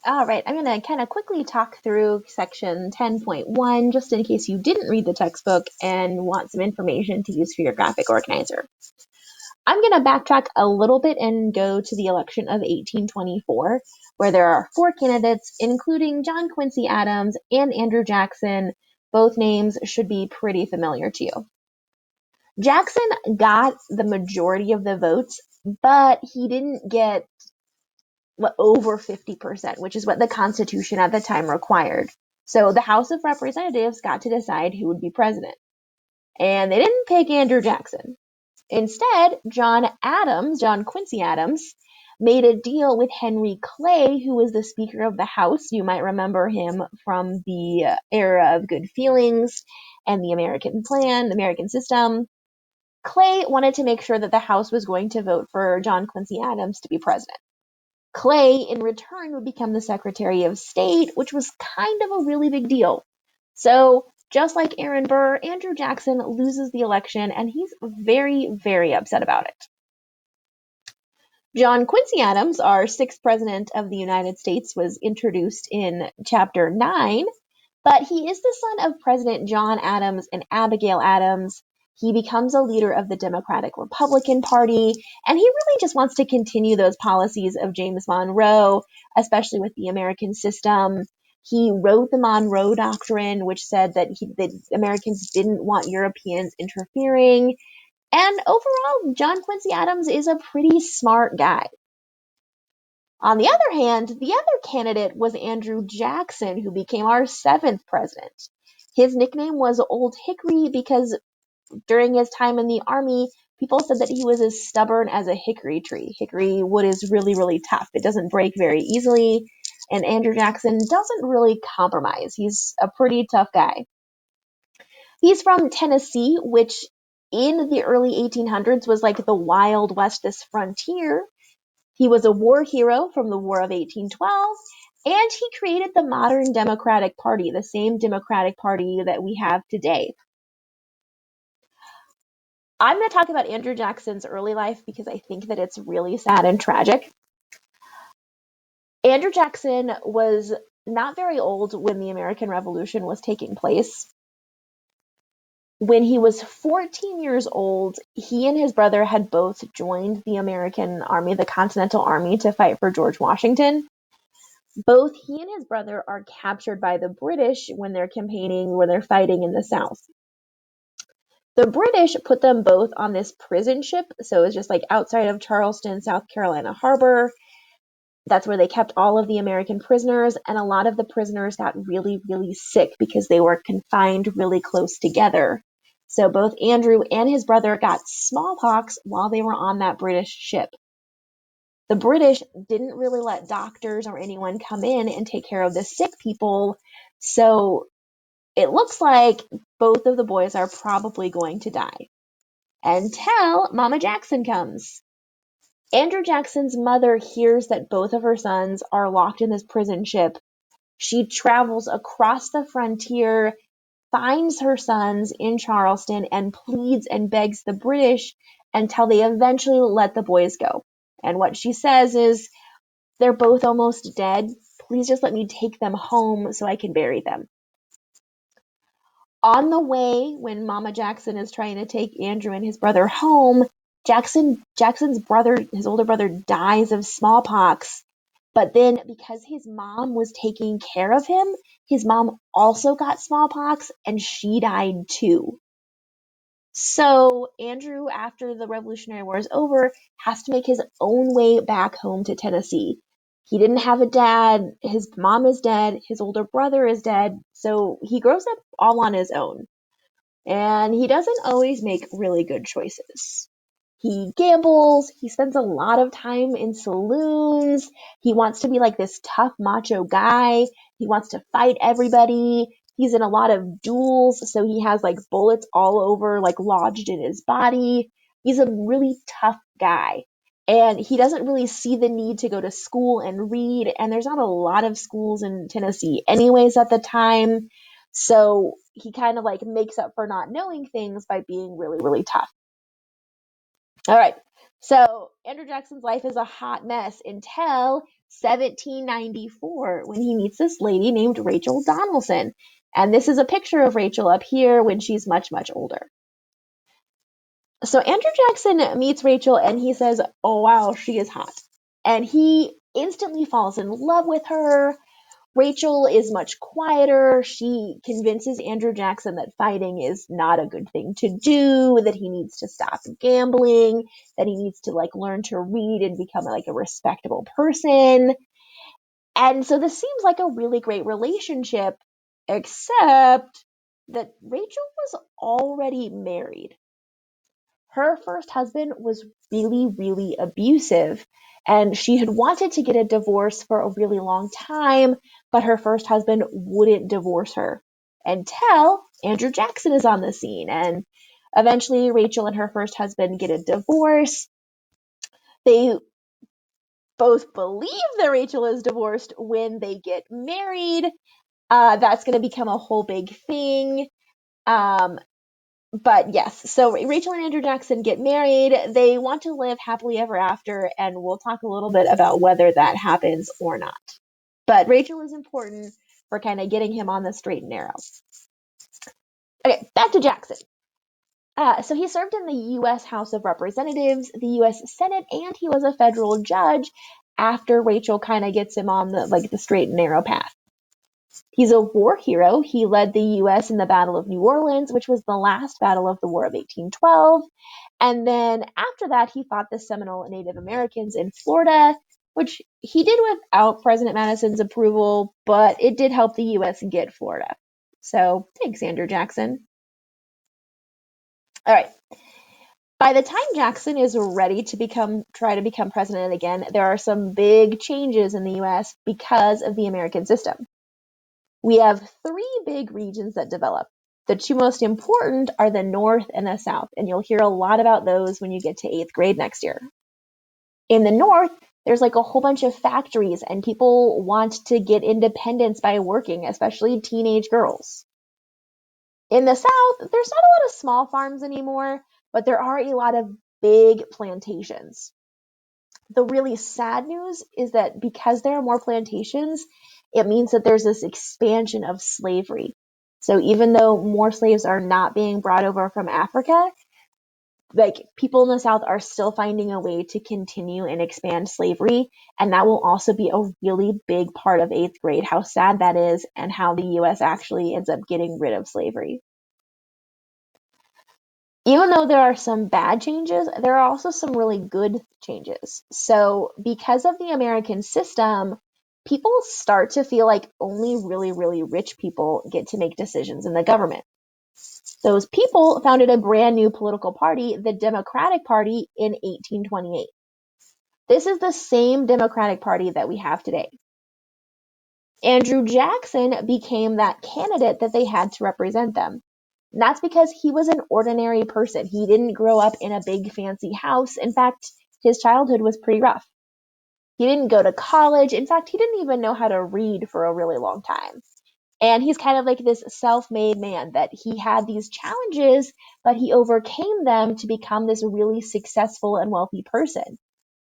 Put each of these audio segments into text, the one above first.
All right, I'm going to kind of quickly talk through section 10.1 just in case you didn't read the textbook and want some information to use for your graphic organizer. I'm going to backtrack a little bit and go to the election of 1824, where there are four candidates, including John Quincy Adams and Andrew Jackson. Both names should be pretty familiar to you. Jackson got the majority of the votes, but he didn't get over 50%, which is what the Constitution at the time required. So the House of Representatives got to decide who would be president. And they didn't pick Andrew Jackson. Instead, John Quincy Adams, made a deal with Henry Clay, who was the Speaker of the House. You might remember him from the era of Good Feelings and the American Plan, the American System. Clay wanted to make sure that the House was going to vote for John Quincy Adams to be president. Clay, in return, would become the Secretary of State, which was kind of a really big deal. So, just like Aaron Burr, Andrew Jackson loses the election, and he's very, very upset about it. John Quincy Adams, our sixth president of the United States, was introduced in Chapter 9, but he is the son of President John Adams and Abigail Adams. He becomes a leader of the Democratic Republican Party, and he really just wants to continue those policies of James Monroe, especially with the American system. He wrote the Monroe Doctrine, which said that Americans didn't want Europeans interfering. And overall, John Quincy Adams is a pretty smart guy. On the other hand, the other candidate was Andrew Jackson, who became our seventh president. His nickname was Old Hickory because during his time in the Army, people said that he was as stubborn as a hickory tree. Hickory wood is really, really tough. It doesn't break very easily, and Andrew Jackson doesn't really compromise. He's a pretty tough guy. He's from Tennessee, which in the early 1800s was like the Wild West, this frontier. He was a war hero from the War of 1812, and he created the modern Democratic Party, the same Democratic Party that we have today. I'm going to talk about Andrew Jackson's early life because I think that it's really sad and tragic. Andrew Jackson was not very old when the American Revolution was taking place. When he was 14 years old, he and his brother had both joined the American Army, the Continental Army, to fight for George Washington. Both he and his brother are captured by the British when they're campaigning, when they're fighting in the South. The British put them both on this prison ship, so it's just like outside of Charleston, South Carolina Harbor. That's where they kept all of the American prisoners, and a lot of the prisoners got really, really sick because they were confined really close together. So both Andrew and his brother got smallpox while they were on that British ship. The British didn't really let doctors or anyone come in and take care of the sick people, so it looks like both of the boys are probably going to die until Mama Jackson comes. Andrew Jackson's mother hears that both of her sons are locked in this prison ship. She travels across the frontier, finds her sons in Charleston, and pleads and begs the British until they eventually let the boys go. And what she says is, they're both almost dead. Please just let me take them home so I can bury them. On the way, when Mama Jackson is trying to take Andrew and his brother home, Jackson's brother, his older brother, dies of smallpox. But then because his mom was taking care of him, his mom also got smallpox and she died too. So Andrew, after the Revolutionary War is over, has to make his own way back home to Tennessee. He didn't have a dad, his mom is dead, his older brother is dead, so he grows up all on his own. And he doesn't always make really good choices. He gambles, he spends a lot of time in saloons, he wants to be like this tough macho guy, he wants to fight everybody, he's in a lot of duels, so he has like bullets all over, like lodged in his body. He's a really tough guy. And he doesn't really see the need to go to school and read, and there's not a lot of schools in Tennessee anyways at the time. So he kind of like makes up for not knowing things by being really, really tough. All right. So Andrew Jackson's life is a hot mess until 1794, when he meets this lady named Rachel Donaldson. And this is a picture of Rachel up here when she's much, much older. So Andrew Jackson meets Rachel and he says, oh wow, she is hot. And he instantly falls in love with her. Rachel is much quieter. She convinces Andrew Jackson that fighting is not a good thing to do, that he needs to stop gambling, that he needs to learn to read and become a respectable person. And so this seems like a really great relationship, except that Rachel was already married. Her first husband was really, really abusive, and she had wanted to get a divorce for a really long time, but her first husband wouldn't divorce her until Andrew Jackson is on the scene. And eventually, Rachel and her first husband get a divorce. They both believe that Rachel is divorced when they get married. That's going to become a whole big thing. But yes, so Rachel and Andrew Jackson get married. They want to live happily ever after, and we'll talk a little bit about whether that happens or not. But Rachel is important for kind of getting him on the straight and narrow. Okay, back to Jackson. So he served in the U.S. House of Representatives, the U.S. Senate, and he was a federal judge after Rachel kind of gets him on the straight and narrow path. He's a war hero. He led the U.S. in the Battle of New Orleans, which was the last battle of the War of 1812. And then after that, he fought the Seminole Native Americans in Florida, which he did without President Madison's approval, but it did help the U.S. get Florida. So thanks, Andrew Jackson. All right. By the time Jackson is ready to try to become president again, there are some big changes in the U.S. because of the American system. We have three big regions that develop. The two most important are the North and the South, and you'll hear a lot about those when you get to 8th grade next year. In the North, there's a whole bunch of factories, and people want to get independence by working, especially teenage girls. In the South, there's not a lot of small farms anymore, but there are a lot of big plantations. The really sad news is that because there are more plantations, it means that there's this expansion of slavery. So even though more slaves are not being brought over from Africa, people in the South are still finding a way to continue and expand slavery. And that will also be a really big part of 8th grade, how sad that is and how the U.S. actually ends up getting rid of slavery. Even though there are some bad changes, there are also some really good changes. So because of the American system, people start to feel like only really, really rich people get to make decisions in the government. Those people founded a brand new political party, the Democratic Party, in 1828. This is the same Democratic Party that we have today. Andrew Jackson became that candidate that they had to represent them. And that's because he was an ordinary person. He didn't grow up in a big fancy house. In fact, his childhood was pretty rough. He didn't go to college. In fact, he didn't even know how to read for a really long time. And he's kind of like this self-made man that he had these challenges, but he overcame them to become this really successful and wealthy person.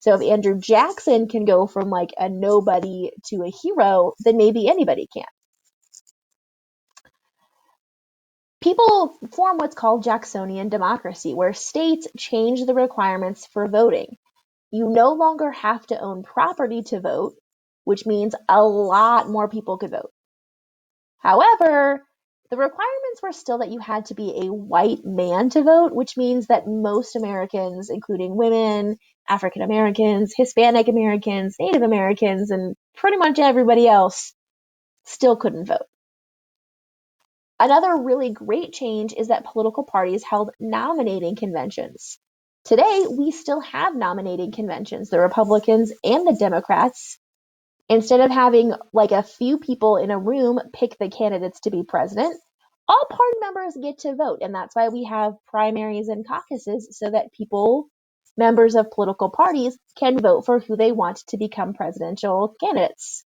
So if Andrew Jackson can go from a nobody to a hero, then maybe anybody can. People form what's called Jacksonian democracy, where states change the requirements for voting. You no longer have to own property to vote, which means a lot more people could vote. However, the requirements were still that you had to be a white man to vote, which means that most Americans, including women, African Americans, Hispanic Americans, Native Americans, and pretty much everybody else, still couldn't vote. Another really great change is that political parties held nominating conventions. Today, we still have nominating conventions, the Republicans and the Democrats. Instead of having a few people in a room pick the candidates to be president, all party members get to vote. And that's why we have primaries and caucuses, so that members of political parties, can vote for who they want to become presidential candidates.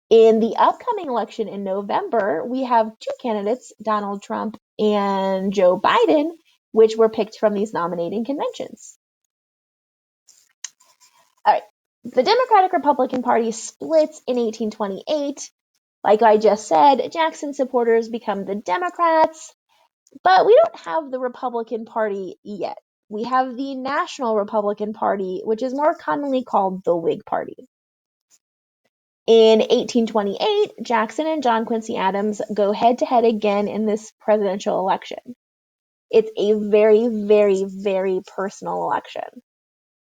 In the upcoming election in November, we have two candidates, Donald Trump and Joe Biden, which were picked from these nominating conventions. All right. The Democratic-Republican Party splits in 1828. Like I just said, Jackson supporters become the Democrats, but we don't have the Republican Party yet. We have the National Republican Party, which is more commonly called the Whig Party. In 1828, Jackson and John Quincy Adams go head-to-head again in this presidential election. It's a very, very, very personal election.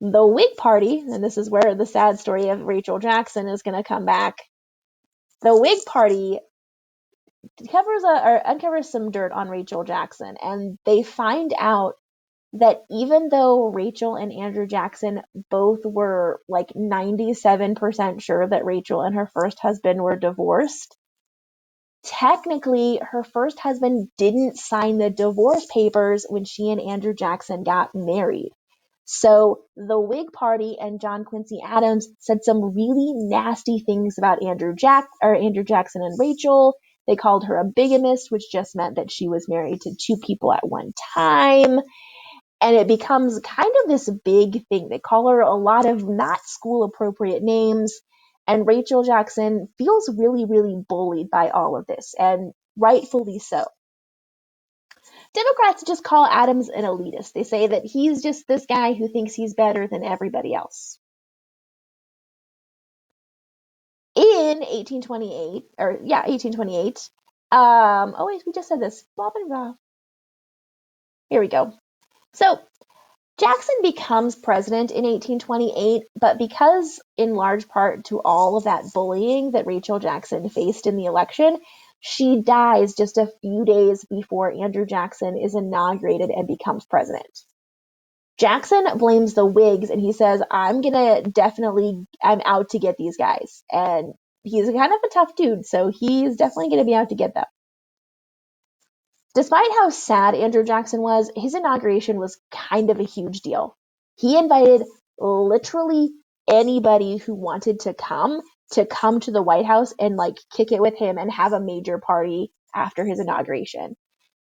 The Whig Party, and this is where the sad story of Rachel Jackson is going to come back, the Whig Party uncovers some dirt on Rachel Jackson, and they find out that even though Rachel and Andrew Jackson both were like 97% sure that Rachel and her first husband were divorced, technically her first husband didn't sign the divorce papers when she and Andrew Jackson got married. So the Whig Party and John Quincy Adams said some really nasty things about Andrew Jackson and Rachel. They called her a bigamist, which just meant that she was married to two people at one time. And it becomes kind of this big thing. They call her a lot of not school appropriate names. And Rachel Jackson feels really, really bullied by all of this, and rightfully so. Democrats just call Adams an elitist. They say that he's just this guy who thinks he's better than everybody else. In 1828, oh wait, we just said this, blah, blah, blah. Here we go. So Jackson becomes president in 1828, but because in large part to all of that bullying that Rachel Jackson faced in the election, she dies just a few days before Andrew Jackson is inaugurated and becomes president. Jackson blames the Whigs and he says, I'm out to get these guys. And he's kind of a tough dude, so he's definitely going to be out to get them. Despite how sad Andrew Jackson was, his inauguration was kind of a huge deal. He invited literally anybody who wanted to come to the White House and like kick it with him and have a major party after his inauguration.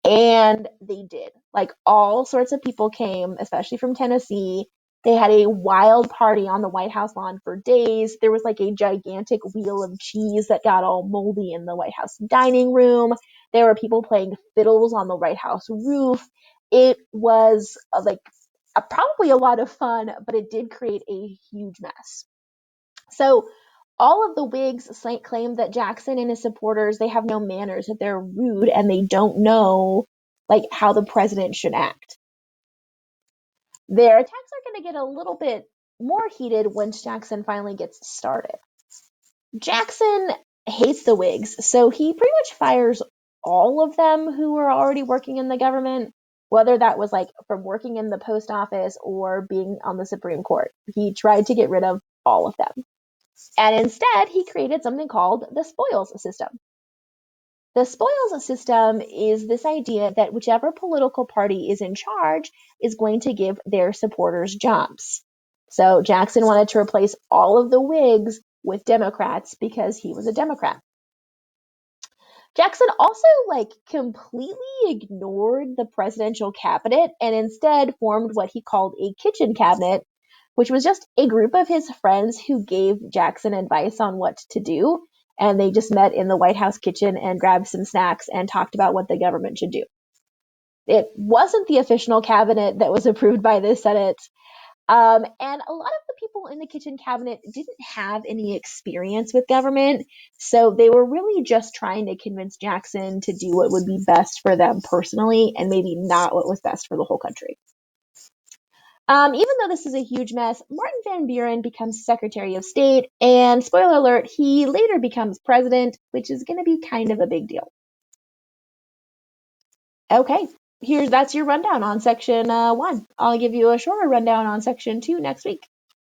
And they did. Like all sorts of people came, especially from Tennessee. They had a wild party on the White House lawn for days. There was like a gigantic wheel of cheese that got all moldy in the White House dining room. There were people playing fiddles on the White House roof. It was probably a lot of fun, but it did create a huge mess. So all of the Whigs claim that Jackson and his supporters, they have no manners, that they're rude, and they don't know like how the president should act. Their attacks are going to get a little bit more heated once Jackson finally gets started. Jackson hates the Whigs, so he pretty much fires all of them who were already working in the government, whether that was like from working in the post office or being on the Supreme Court. He tried to get rid of all of them. And instead, he created something called the spoils system. The spoils system is this idea that whichever political party is in charge is going to give their supporters jobs. So Jackson wanted to replace all of the Whigs with Democrats because he was a Democrat. Jackson also completely ignored the presidential cabinet and instead formed what he called a kitchen cabinet, which was just a group of his friends who gave Jackson advice on what to do. And they just met in the White House kitchen and grabbed some snacks and talked about what the government should do. It wasn't the official cabinet that was approved by the Senate. And a lot of the people in the kitchen cabinet didn't have any experience with government. So they were really just trying to convince Jackson to do what would be best for them personally and maybe not what was best for the whole country. Even though this is a huge mess, Martin Van Buren becomes Secretary of State, and spoiler alert, he later becomes president, which is going to be kind of a big deal. Okay, that's your rundown on section 1. I'll give you a shorter rundown on section 2 next week.